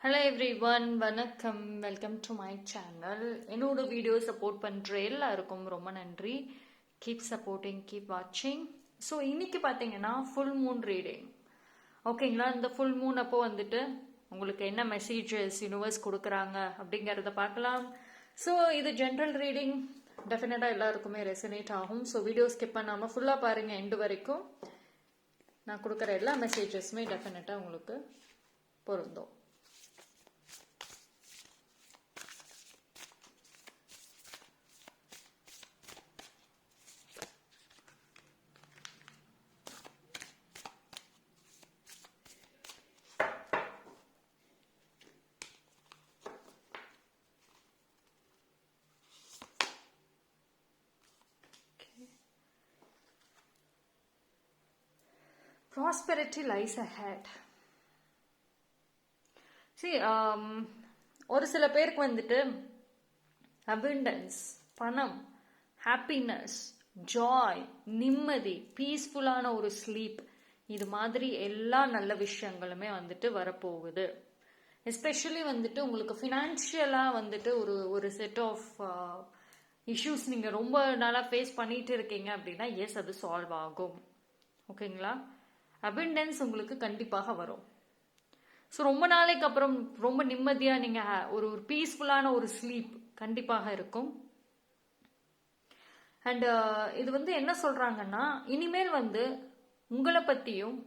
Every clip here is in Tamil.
ஹலோ எவ்ரி ஒன், வணக்கம். Welcome to my channel. என்னோட வீடியோ சப்போர்ட் பண்ணுற எல்லாருக்கும் ரொம்ப நன்றி. கீப் சப்போர்ட்டிங், கீப் வாட்சிங். ஸோ இன்னைக்கு பார்த்தீங்கன்னா ஃபுல் மூன் ரீடிங். ஓகேங்களா? இந்த ஃபுல் மூன் அப்போ வந்துட்டு உங்களுக்கு என்ன மெசேஜஸ் யூனிவர்ஸ் கொடுக்குறாங்க அப்படிங்கிறத பார்க்கலாம். ஸோ இது ஜென்ரல் ரீடிங், டெஃபினட்டாக எல்லாருக்குமே ரெசனேட் ஆகும். ஸோ வீடியோ ஸ்கிப் பண்ணாமல் ஃபுல்லாக பாருங்கள் எண்டு வரைக்கும். நான் கொடுக்குற எல்லா மெசேஜஸுமே டெஃபினட்டாக உங்களுக்கு பொருந்தும். Prosperity lies ahead. See, ஒரு சில பேருக்கு வந்துட்டு abundance, பணம், happiness, joy, நிம்மதி, பீஸ்ஃபுல்லான ஒரு ஸ்லீப், இது மாதிரி எல்லா நல்ல விஷயங்களுமே வந்துட்டு வரப்போகுது. எஸ்பெஷலி வந்துட்டு உங்களுக்கு ஃபினான்ஷியலாக வந்துட்டு ஒரு செட் ஆஃப் இஷ்யூஸ் நீங்கள் ரொம்ப நாளாக ஃபேஸ் பண்ணிட்டு இருக்கீங்க அப்படின்னா எஸ், அது சால்வ் ஆகும். ஓகேங்களா? அபண்டன்ஸ் உங்களுக்கு கண்டிப்பாக வரும். ஸோ ரொம்ப நாளைக்கு அப்புறம் ரொம்ப நிம்மதியாக நீங்கள் ஒரு பீஸ்ஃபுல்லான ஒரு ஸ்லீப் கண்டிப்பாக இருக்கும். அண்ட் இது வந்து என்ன சொல்கிறாங்கன்னா, இனிமேல் வந்து உங்களை பற்றியும்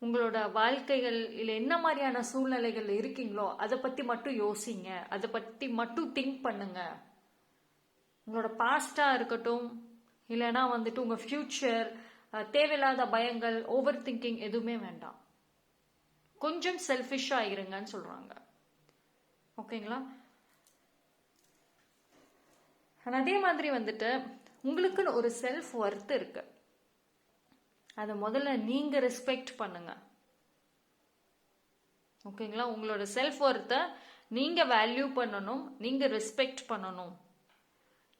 உங்களோட வாழ்க்கைகள் இல்லை என்ன மாதிரியான சூழ்நிலைகள் இருக்கீங்களோ அதை பற்றி மட்டும் யோசிங்க, அதை பற்றி மட்டும் திங்க் பண்ணுங்க. உங்களோட பாஸ்டாக இருக்கட்டும், இல்லைன்னா வந்துட்டு உங்கள் ஃப்யூச்சர், தேவையில்லாத பயங்கள், ஓவர் திங்கிங் எதுவுமே வேண்டாம். கொஞ்சம் செல்ஃபிஷா இருங்கன்னு சொல்றாங்க. ஓகேங்களா? அதே மாதிரி வந்துட்டு உங்களுக்குன்னு ஒரு செல்ஃப் ஒர்த் இருக்கு. அதை முதல்ல நீங்க ரெஸ்பெக்ட் பண்ணுங்க. ஓகேங்களா? உங்களோட செல்ஃப் ஒர்த்தை நீங்க வேல்யூ பண்ணணும், நீங்க ரெஸ்பெக்ட் பண்ணணும்.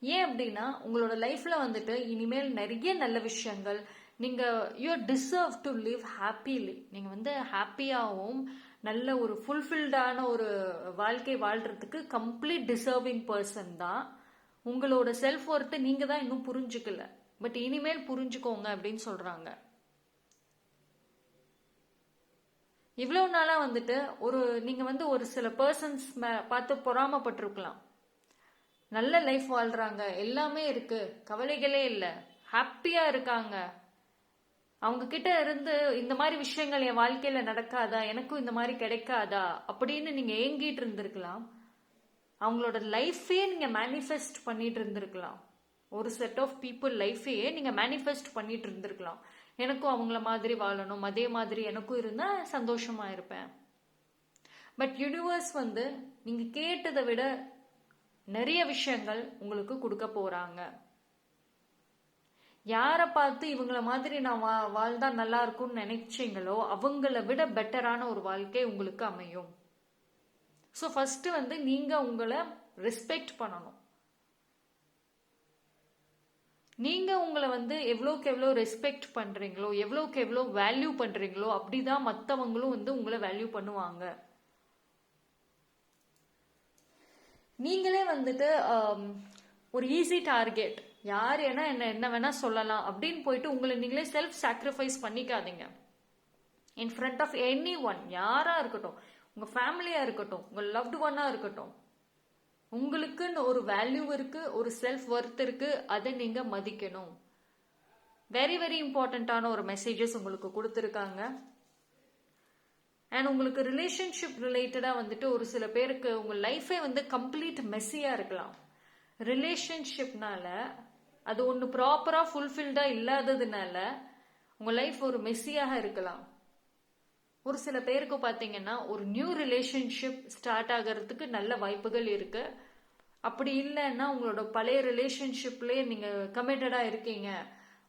ஏன் அப்படின்னா உங்களோட லைஃப்ல வந்துட்டு இனிமேல் நிறைய நல்ல விஷயங்கள், நீங்க you deserve to live happily. நீங்க வந்து ஹாப்பியாகவும் நல்ல ஒரு ஃபுல்ஃபில்டான ஒரு வாழ்க்கை வாழ்றதுக்கு கம்ப்ளீட் டிசர்விங் பர்சன் தான். உங்களோட செல்ஃப் ஒர்த்தை நீங்க தான் இன்னும் புரிஞ்சுக்கல, பட் இனிமேல் புரிஞ்சுக்கோங்க அப்படின்னு சொல்றாங்க. இவ்வளவு நாளா வந்துட்டு நீங்க வந்து ஒரு சில பர்சன்ஸ் பார்த்து பொறாமப்பட்டிருக்கலாம். நல்ல லைஃப் வாழ்றாங்க, எல்லாமே இருக்கு, கவலைகளே இல்லை, ஹாப்பியா இருக்காங்க, அவங்க கிட்ட இருந்து இந்த மாதிரி விஷயங்கள் என் வாழ்க்கையில நடக்காதா, எனக்கும் இந்த மாதிரி கிடைக்காதா அப்படின்னு நீங்க ஏங்கிட்டு இருந்திருக்கலாம். அவங்களோட லைஃபே நீங்க மேனிஃபெஸ்ட் பண்ணிட்டு இருந்திருக்கலாம். ஒரு செட் ஆஃப் பீப்புள் லைஃபையே நீங்க மேனிஃபெஸ்ட் பண்ணிட்டு இருந்திருக்கலாம். எனக்கும் அவங்கள மாதிரி வாழணும், அதே மாதிரி எனக்கும் இருந்தா சந்தோஷமா இருப்பேன். பட் யூனிவர்ஸ் வந்து நீங்க கேட்டதை விட நிறைய விஷயங்கள் உங்களுக்கு கொடுக்க போறாங்க. யாரை பார்த்து இவங்கள மாதிரி நான் வாழ்ந்தா நல்லா இருக்கும்னு நினைச்சீங்களோ அவங்கள விட பெட்டரான ஒரு வாழ்க்கை உங்களுக்கு அமையும். ஸோ ஃபர்ஸ்ட் வந்து நீங்க உங்களை ரெஸ்பெக்ட் பண்ணணும். நீங்க உங்களை வந்து எவ்வளோக்கு எவ்வளோ ரெஸ்பெக்ட் பண்றீங்களோ, எவ்வளோக்கு எவ்வளோ வேல்யூ பண்றீங்களோ, அப்படிதான் மற்றவங்களும் வந்து உங்களை வேல்யூ பண்ணுவாங்க. நீங்களே வந்துட்டு ஒரு ஈஸி டார்கெட், யார் என்ன வேணா சொல்லலாம் அப்படின்னு போயிட்டு உங்களை நீங்களே செல்ஃப் சாக்ரிஃபைஸ் பண்ணிக்காதீங்க. In front of any one, யாரா இருக்கட்டும், உங்க ஃபேமிலியா இருக்கட்டும், உங்க லவ்டு ஒன்னா இருக்கட்டும், உங்களுக்குன்னு ஒரு வேல்யூ இருக்கு, ஒரு செல்ஃப் ஒர்த் இருக்கு, அதை நீங்க மதிக்கணும். வெரி வெரி இம்பார்ட்டன்டான ஒரு மெசேஜஸ் உங்களுக்கு கொடுத்துருக்காங்க. அண்ட் உங்களுக்கு ரிலேஷன்ஷிப் ரிலேட்டடா வந்துட்டு ஒரு சில பேருக்கு உங்க லைஃபே வந்து கம்ப்ளீட் மெஸ்ஸியா இருக்கலாம். ரிலேஷன்ஷிப்னால அது ஒன்று ப்ராப்பரா ஃபுல்ஃபில்டா இல்லாததுனால உங்க லைஃப் ஒரு மெஸ்ஸியாக இருக்கலாம். ஒரு சில பேருக்கு பார்த்தீங்கன்னா ஒரு நியூ ரிலேஷன்ஷிப் ஸ்டார்ட் ஆகிறதுக்கு நல்ல வாய்ப்புகள் இருக்கு. அப்படி இல்லைன்னா உங்களோட பழைய ரிலேஷன்ஷிப்லேயே நீங்க கமிட்டடா இருக்கீங்க,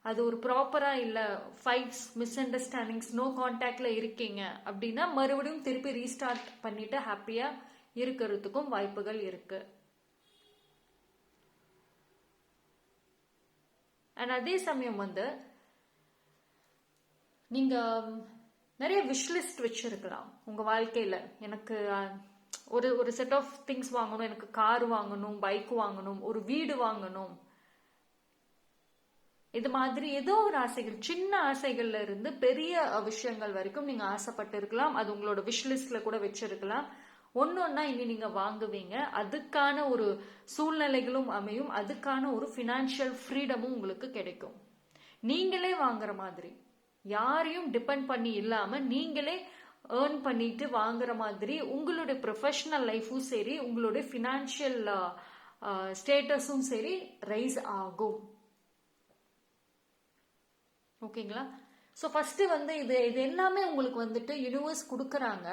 அது ஒரு ப்ராப்பரா இல்ல, ஃபைட்ஸ், மிஸ் அண்டர்ஸ்டாண்டிங்ஸ், நோ கான்டாக்ட்ல இருக்கீங்க அப்படின்னா மறுபடியும் திருப்பி ரீஸ்டார்ட் பண்ணிட்டு ஹாப்பியா இருக்கிறதுக்கும் வாய்ப்புகள் இருக்கு. அண்ட் அதே சமயம் வந்து நீங்க நிறைய விஷ்லிஸ்ட் வச்சிருக்கலாம் உங்க வாழ்க்கையில. எனக்கு ஒரு செட் ஆஃப் திங்ஸ் வாங்கணும், எனக்கு கார் வாங்கணும், பைக் வாங்கணும், ஒரு வீடு வாங்கணும், இது மாதிரி ஏதோ ஒரு ஆசைகள், சின்ன ஆசைகள்ல இருந்து பெரிய விஷயங்கள் வரைக்கும் நீங்க ஆசைப்பட்டு இருக்கலாம். அது உங்களோட விஷ்லிஸ்ட்ல கூட வச்சிருக்கலாம். ஒன்னொன்னா இனி நீங்க வாங்குவீங்க. அதுக்கான ஒரு சூழ்நிலைகளும் அமையும். அதுக்கான ஒரு ஃபினான்ஷியல் ஃப்ரீடமும் உங்களுக்கு கிடைக்கும். நீங்களே வாங்குற மாதிரி, யாரையும் டிபெண்ட் பண்ணி இல்லாம நீங்களே ஏர்ன் பண்ணிட்டு வாங்குற மாதிரி உங்களுடைய ப்ரொஃபஷனல் லைஃபும் சரி, உங்களுடைய ஃபினான்ஷியல் ஸ்டேட்டஸும் சரி ரைஸ் ஆகும். ஓகேங்களா? ஸோ ஃபர்ஸ்ட் வந்து இது எல்லாமே உங்களுக்கு வந்துட்டு யூனிவர்ஸ் கொடுக்குறாங்க.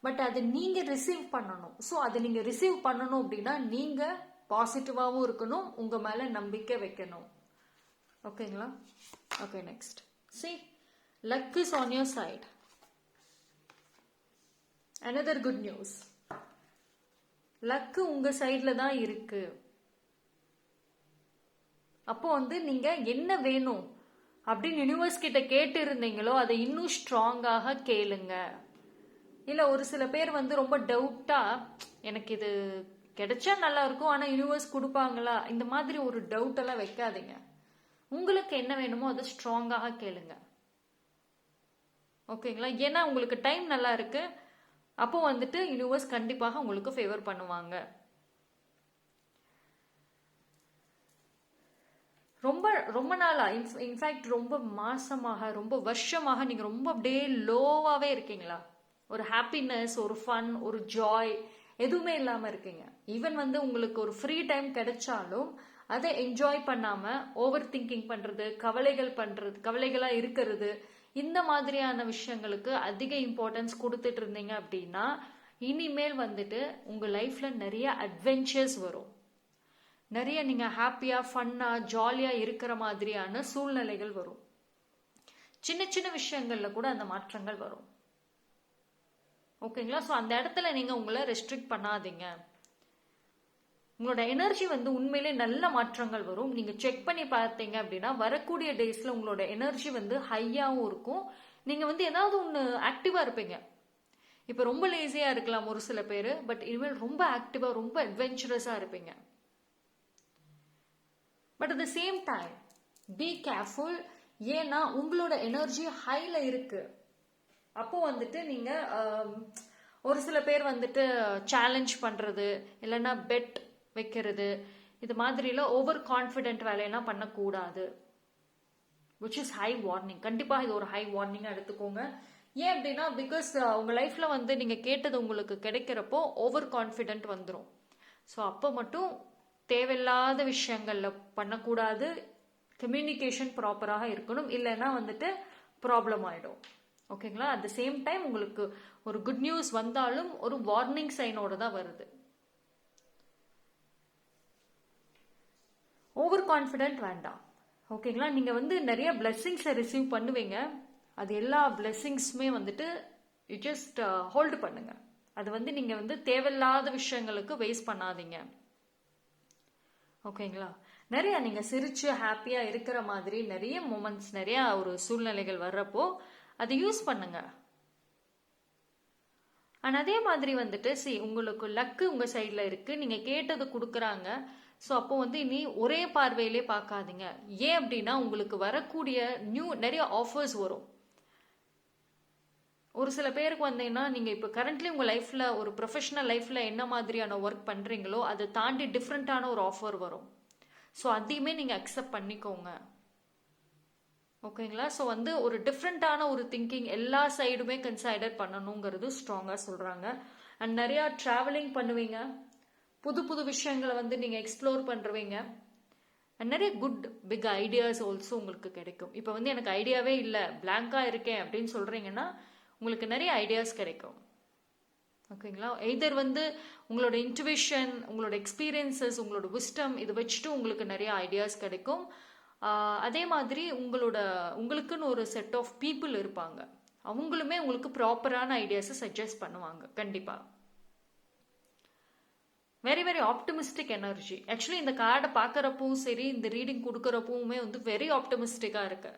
பட் அதை நீங்க ரிசீவ் பண்ணணும். ஸோ அதை நீங்க ரிசீவ் பண்ணணும் அப்படின்னா நீங்க பாசிட்டிவாகவும் இருக்கணும், உங்க மேல நம்பிக்கை வைக்கணும். ஓகேங்களா? Okay, next. See, luck is on your side. Another good news. Luck உங்க சைட்ல தான் இருக்கு. அப்போ வந்து நீங்க என்ன வேணும் அப்படின்னு யூனிவர்ஸ் கிட்ட கேட்டு இருந்தீங்களோ அதை இன்னும் ஸ்ட்ராங்காக கேளுங்க. இல்ல ஒரு சில பேர் வந்து ரொம்ப டவுட்டா, எனக்கு இது கிடைச்சா நல்லா இருக்கும் ஆனா யூனிவர்ஸ் கொடுப்பாங்களா, இந்த மாதிரி ஒரு டவுட் எல்லாம் வைக்காதீங்க. உங்களுக்கு என்ன வேணுமோ அதை ஸ்ட்ராங்காக கேளுங்க. ஓகேங்களா? ஏன்னா உங்களுக்கு டைம் நல்லா இருக்கு. அப்போ வந்துட்டு யூனிவர்ஸ் கண்டிப்பாக உங்களுக்கு ஃபேவர் பண்ணுவாங்க. ரொம்ப ரொம்ப நாளா, இன்ஃபேக்ட் ரொம்ப மாசமாக, ரொம்ப வருஷமாக நீங்க ரொம்ப அப்படியே லோவாவே இருக்கீங்களா? ஒரு ஹாப்பினஸ், ஒரு ஃபன், ஒரு ஜாய் எதுவுமே இல்லாம இருக்கீங்க. ஈவன் வந்து உங்களுக்கு ஒரு ஃப்ரீ டைம் கிடைச்சாலும் அதை என்ஜாய் பண்ணாம ஓவர் திங்கிங் பண்றது, கவலைகளா இருக்கிறது, இந்த மாதிரியான விஷயங்களுக்கு அதிக இம்பார்ட்டன்ஸ் கொடுத்துட்டு இருந்தீங்க அப்படின்னா இனிமேல் வந்துட்டு உங்க லைஃப்ல நிறைய அட்வென்ச்சர்ஸ் வரும். நிறைய நீங்க ஹாப்பியா, ஃபன்னா, ஜாலியா இருக்கிற மாதிரியான சூழ்நிலைகள் வரும். சின்ன சின்ன விஷயங்கள்ல கூட அந்த மாற்றங்கள் வரும். ஓகேங்களா? ஸோ அந்த இடத்துல நீங்க உங்களை ரெஸ்ட்ரிக்ட் பண்ணாதீங்க. உங்களோட எனர்ஜி வந்து உண்மையிலே நல்ல மாற்றங்கள் வரும். நீங்க செக் பண்ணி பார்த்தீங்க அப்படின்னா வரக்கூடிய டேஸ்ல உங்களோட எனர்ஜி வந்து ஹையாவும் இருக்கும். நீங்க வந்து ஏதாவது ஒன்று ஆக்டிவா இருப்பீங்க. இப்ப ரொம்ப லேசியா இருக்கலாம் ஒரு சில பேர், பட் இனிமேல் ரொம்ப ஆக்டிவா, ரொம்ப அட்வென்ச்சரஸா இருப்பீங்க. But at the same time be careful. ஏன்னா உங்களோட எனர்ஜி ஹைல இருக்கு. அப்போ வந்துட்டு நீங்க ஒரு சில பேர் வந்துட்டு சேலஞ்ச் பண்றது, இல்லைன்னா பெட் வைக்கிறது, இது மாதிரிலாம் ஓவர் கான்ஃபிடென்ட் வேலையெல்லாம் பண்ணக்கூடாது. Which is high warning. கண்டிப்பா இது ஒரு ஹை வார்னிங்கா எடுத்துக்கோங்க. ஏன் அப்படின்னா பிகாஸ் உங்க லைஃப்ல வந்து நீங்க கேட்டது உங்களுக்கு கிடைக்கிறப்போ ஓவர் கான்ஃபிடென்ட் வந்துடும். ஸோ அப்போ மட்டும் தேவையில்லாத விஷயங்கள்ல பண்ணக்கூடாது. கம்யூனிகேஷன் ப்ராப்பராக இருக்கணும், இல்லைன்னா வந்துட்டு ப்ராப்ளம் ஆயிடும். ஓகேங்களா? அட் த சேம் டைம் உங்களுக்கு ஒரு குட் நியூஸ் வந்தாலும் ஒரு வார்னிங் சைனோட தான் வருது. ஓவர் கான்ஃபிடென்ட் வேண்டாம். ஓகேங்களா? நீங்க வந்து நிறைய பிளெஸிங்ஸை ரிசீவ் பண்ணுவீங்க. அது எல்லா பிளெஸிங்ஸுமே வந்துட்டு யூ ஜஸ்ட் ஹோல்டு பண்ணுங்க. அது வந்து நீங்க வந்து தேவையில்லாத விஷயங்களுக்கு வேஸ்ட் பண்ணாதீங்க. ஓகேங்களா? நிறைய நீங்க சிரிச்சு ஹாப்பியா இருக்கிற மாதிரி நிறைய மூமெண்ட்ஸ், நிறைய ஒரு சூழ்நிலைகள் வர்றப்போ அதை யூஸ் பண்ணுங்க. அண்ட் அதே மாதிரி வந்துட்டு உங்களுக்கு லக்கு உங்க சைட்ல இருக்கு, நீங்க கேட்டது கொடுக்குறாங்க. ஸோ அப்போ வந்து இனி ஒரே பார்வையிலே பார்க்காதீங்க. ஏன் அப்படின்னா உங்களுக்கு வரக்கூடிய நிறைய ஆஃபர்ஸ் வரும். ஒரு சில பேருக்கு வந்தீங்கன்னா நீங்க இப்போ கரண்ட்லி உங்க லைஃப்ல ஒரு ப்ரொஃபஷனல் லைஃப்ல என்ன மாதிரியான ஒர்க் பண்றீங்களோ அதை தாண்டி டிஃப்ரெண்டான ஒரு ஆஃபர் வரும். ஸோ அதையுமே நீங்க அக்செப்ட் பண்ணிக்கோங்க. ஓகேங்களா? ஸோ வந்து ஒரு டிஃப்ரெண்டான ஒரு திங்கிங் எல்லா சைடுமே கன்சிடர் பண்ணணுங்கிறது ஸ்ட்ராங்கா சொல்றாங்க. அண்ட் நிறைய டிராவலிங் பண்ணுவீங்க, புது புது விஷயங்களை வந்து நீங்க எக்ஸ்ப்ளோர் பண்ணுவீங்க. அண்ட் நிறைய குட் பிக் ஐடியாஸ் ஆல்சோ உங்களுக்கு கிடைக்கும். இப்போ வந்து எனக்கு ஐடியாவே இல்லை, பிளாங்கா இருக்கேன் அப்படின்னு சொல்றீங்கன்னா உங்களுக்கு நிறைய ஐடியாஸ் கிடைக்கும். ஓகேங்களா? எய்தர் வந்து உங்களோட இன்ட்யூஷன், உங்களோட எக்ஸ்பீரியன்சஸ், உங்களோட விஸ்டம், இதை வச்சுட்டு உங்களுக்கு நிறைய ஐடியாஸ் கிடைக்கும். அதே மாதிரி உங்களுக்குன்னு ஒரு செட் ஆஃப் பீப்புள் இருப்பாங்க, அவங்களுமே உங்களுக்கு ப்ராப்பரான ஐடியாஸை சஜஸ்ட் பண்ணுவாங்க. கண்டிப்பா very very optimistic energy. Actually இந்த கார்டை பார்க்கறப்பவும் சரி, இந்த ரீடிங் கொடுக்கறப்பவுமே வந்து வெரி ஆப்டிமிஸ்டிக்கா இருக்கு.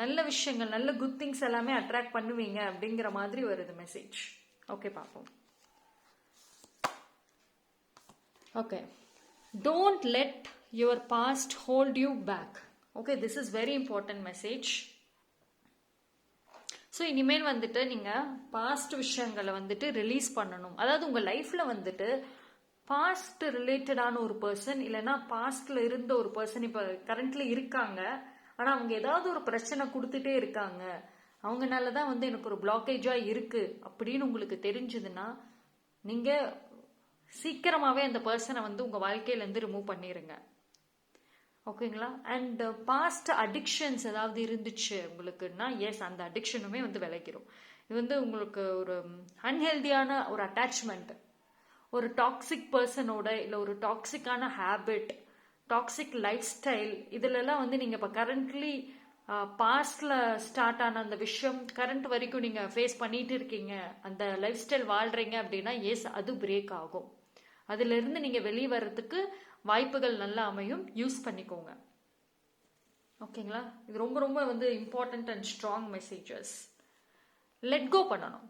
நல்ல விஷயங்கள், நல்ல குட் திங்ஸ் எல்லாமே அட்ராக்ட் பண்ணுவீங்க அப்படிங்கிற மாதிரி வருது மெசேஜ். ஓகே, பார்ப்போம். Okay, don't let your past hold you back. Okay, this is very important message. So இனிமேல் வந்துட்டு நீங்கள் பாஸ்ட் விஷயங்களை வந்துட்டு ரிலீஸ் பண்ணணும். அதாவது உங்கள் லைஃப்பில் வந்துட்டு பாஸ்ட் ரிலேட்டடான ஒரு பர்சன், இல்லைன்னா பாஸ்ட்ல இருந்த ஒரு பர்சன் இப்போ கரண்ட்ல இருக்காங்க, ஆனால் அவங்க ஏதாவது ஒரு பிரச்சனை கொடுத்துட்டே இருக்காங்க, அவங்கனால தான் வந்து எனக்கு ஒரு பிளாக்கேஜாக இருக்கு அப்படின்னு உங்களுக்கு தெரிஞ்சதுன்னா நீங்கள் சீக்கிரமாகவே அந்த பர்சனை வந்து உங்கள் வாழ்க்கையிலேருந்து ரிமூவ் பண்ணிடுங்க. ஓகேங்களா? அண்ட் பாஸ்ட் அடிக்ஷன்ஸ் ஏதாவது இருந்துச்சு உங்களுக்குன்னா, எஸ், அந்த அடிக்ஷனுமே வந்து விளைக்கிறோம். இது வந்து உங்களுக்கு ஒரு அன்ஹெல்தியான ஒரு அட்டாச்மெண்ட், ஒரு டாக்ஸிக் பர்சனோட, இல்லை ஒரு டாக்ஸிக்கான ஹேபிட், டாக்ஸிக் லைஃப் ஸ்டைல், இதுலலாம் வந்து நீங்கள் இப்போ கரண்ட்லி பாஸ்ட்ல ஸ்டார்ட் ஆன அந்த விஷயம் கரண்ட் வரைக்கும் நீங்கள் ஃபேஸ் பண்ணிட்டு இருக்கீங்க, அந்த லைஃப் ஸ்டைல் வாழ்றீங்க அப்படின்னா, எஸ், அது பிரேக் ஆகும். அதிலிருந்து நீங்கள் வெளியே வர்றதுக்கு வாய்ப்புகள் நல்லா அமையும். யூஸ் பண்ணிக்கோங்க. ஓகேங்களா? இது ரொம்ப ரொம்ப வந்து important and strong messages. Let go பண்ணணும்.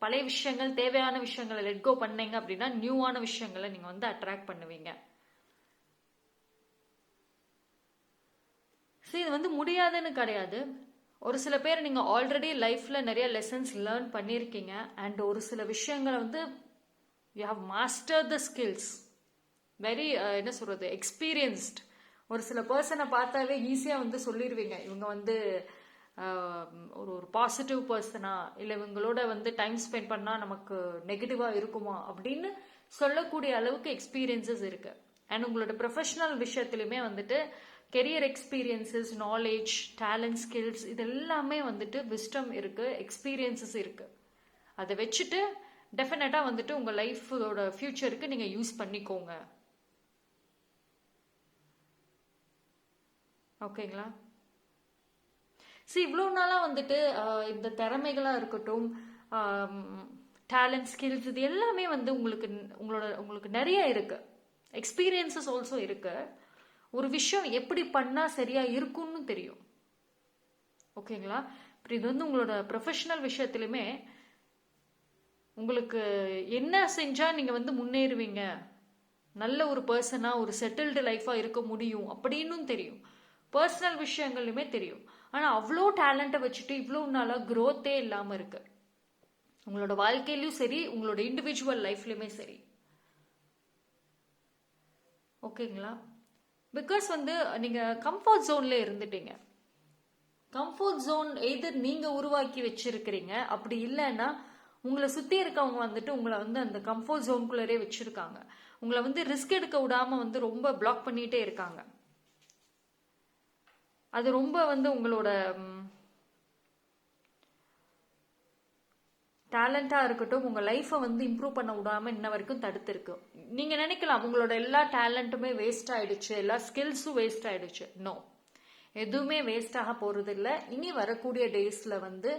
பழைய விஷயங்கள், தேவையான விஷயங்களை லெட் கோ பண்ணீங்க அப்படின்னா நியூவான விஷயங்களை நீங்க வந்து அட்ராக்ட் பண்ணுவீங்க. சரி, இது வந்து முடியாதுன்னு கிடையாது. ஒரு சில பேர் நீங்க ஆல்ரெடி லைஃப்ல நிறைய லெசன்ஸ் லேர்ன் பண்ணியிருக்கீங்க, அண்ட் ஒரு சில விஷயங்களை வந்து you have master the skills, very என்ன சொல்றது, எக்ஸ்பீரியன்ஸ்ட். ஒரு சில பர்சனை பார்த்தாவே ஈஸியாக வந்து சொல்லிடுவீங்க, இவங்க வந்து ஒரு பாசிட்டிவ் பர்சனா, இல்லை இவங்களோட வந்து டைம் ஸ்பெண்ட் பண்ணால் நமக்கு நெகட்டிவாக இருக்குமா அப்படின்னு சொல்லக்கூடிய அளவுக்கு எக்ஸ்பீரியன்சஸ் இருக்கு. அண்ட் உங்களோட ப்ரொஃபஷனல் விஷயத்துலையுமே வந்துட்டு career experiences, knowledge, talent, skills, இது எல்லாமே வந்துட்டு விஸ்டம் இருக்கு, எக்ஸ்பீரியன்சஸ் இருக்கு. அதை வச்சுட்டு டெஃபினட்டாக வந்துட்டு உங்கள் லைஃபோட ஃபியூச்சருக்கு நீங்கள் யூஸ் பண்ணிக்கோங்க. ஓகேங்களா? சரி, இவ்வளோ நாளாக வந்துட்டு இந்த திறமைகளாக இருக்கட்டும், டேலண்ட், ஸ்கில்ஸ், இது எல்லாமே வந்து உங்களுக்கு நிறைய இருக்கு. எக்ஸ்பீரியன்சஸ் ஆல்சோ இருக்கு. ஒரு விஷயம் எப்படி பண்ணால் சரியா இருக்கும்னு தெரியும். ஓகேங்களா? இது வந்து உங்களோட ப்ரொஃபஷனல் விஷயத்திலுமே உங்களுக்கு என்ன செஞ்சா நீங்க வந்து முன்னேறுவீங்க, நல்ல ஒரு பர்சனா, ஒரு செட்டில்டு லைஃபா இருக்க முடியும் அப்படின்னு தெரியும். பர்சனல் விஷயங்களுமே தெரியும். ஆனா அவ்வளோ டேலண்ட்டை வச்சுட்டு இவ்வளோ நாளா க்ரோத்தே இல்லாம இருக்கு. உங்களோட வாழ்க்கையிலும் சரி, உங்களோட இண்டிவிஜுவல் லைஃப்லயுமே சரி. ஓகேங்களா? பிகாஸ் வந்து நீங்க கம்ஃபர்ட் ஜோன்ல இருந்துட்டீங்க. கம்ஃபர்ட் ஜோன் எய்தர் நீங்க உருவாக்கி வச்சிருக்கிறீங்க, அப்படி இல்லைன்னா உங்களை சுத்தி இருக்கவங்க வந்துட்டு உங்களை வந்து அந்த கம்ஃபர்ட் ஜோனுக்குள்ளே வச்சிருக்காங்க. உங்களை வந்து ரிஸ்க் எடுக்க விடாம வந்து ரொம்ப பிளாக் பண்ணிட்டே இருக்காங்க. அது ரொம்ப வந்து உங்களோட டேலண்டா இருக்கட்டும், உங்க லைஃபை வந்து இம்ப்ரூவ் பண்ண விடாம இன்ன வரைக்கும் தடுத்திருக்கு. நீங்க நினைக்கலாம் உங்களோட எல்லா டேலண்ட்டுமே வேஸ்ட் ஆயிடுச்சு, எல்லா ஸ்கில்ஸும் வேஸ்ட் ஆயிடுச்சு. நோ, எதுவுமே வேஸ்ட் ஆக போறது இல்லை. இனி வரக்கூடிய டேஸ்ல வந்து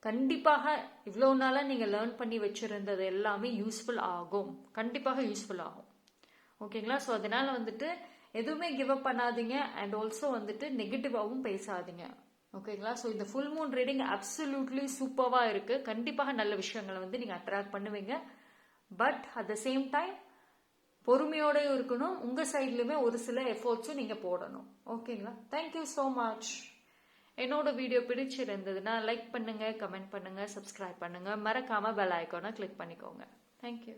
கண்டிப்பாக இவ்வளோ நாளாக நீங்கள் லேர்ன் பண்ணி வச்சிருந்தது எல்லாமே யூஸ்ஃபுல் ஆகும். கண்டிப்பாக யூஸ்ஃபுல் ஆகும். ஓகேங்களா? ஸோ அதனால வந்துட்டு எதுவுமே கிவ் அப் பண்ணாதீங்க, அண்ட் ஆல்சோ வந்துட்டு நெகட்டிவாகவும் பேசாதீங்க. ஓகேங்களா? ஸோ இந்த ஃபுல் மூன் ரீடிங் அப்சல்யூட்லி சூப்பராக இருக்கு. கண்டிப்பாக நல்ல விஷயங்களை வந்து நீங்கள் அட்ராக்ட் பண்ணுவீங்க. But at the same time பொறுமையோட இருக்கணும். உங்க சைட்லயுமே ஒரு சில எஃபோர்ட்ஸும் நீங்க போடணும். ஓகேங்களா? Thank you so much. என்னோட வீடியோ பிடிச்சிருந்ததுன்னா லைக் பண்ணுங்க, கமெண்ட் பண்ணுங்க, சப்ஸ்கிரைப் பண்ணுங்க, மறக்காம பெல் ஐக்கானை கிளிக் பண்ணிக்கோங்க. தேங்க்யூ.